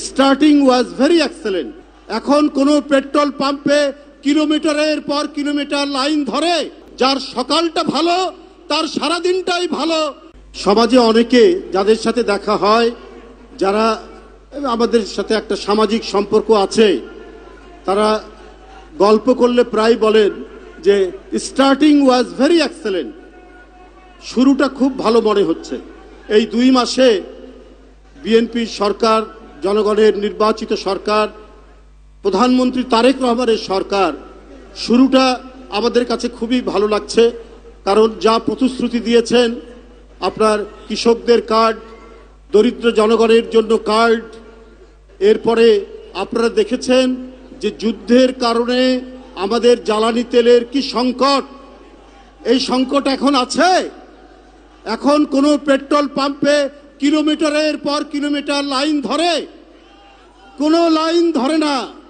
Starting was very excellent. এখন কোনো petrol পাম্পে কিলোমিটারের পর কিলোমিটার লাইন ধরে, যার সকালটা ভালো তার সারা দিনটাই ভালো। সমাজে অনেকে যাদের সাথে দেখা হয়, যারা আমাদের সাথে একটা সামাজিক সম্পর্ক আছে, তারা গল্প করলে প্রায় বলেন যে স্টার্টিং ওয়াজ ভেরি এক্সেলেন্ট, শুরুটা খুব ভালো মনে হচ্ছে। এই 2 মাসে বিএনপির সরকার, জনগণের নির্বাচিত সরকার, প্রধানমন্ত্রী তারেক রহমানের সরকার, শুরুটা আমাদের কাছে খুবই ভালো লাগছে। কারণ যা প্রতিশ্রুতি দিয়েছেন, আপনার কৃষকদের কার্ড, দরিদ্র জনগণের জন্য কার্ড, এরপরে আপনারা দেখেছেন যে যুদ্ধের কারণে আমাদের জ্বালানি তেলের কি সংকট, এই সংকট এখন আছে। এখন কোনো পেট্রোল পাম্পে কিলোমিটারের পর কিলোমিটার লাইন ধরে, কোনো লাইন ধরে না।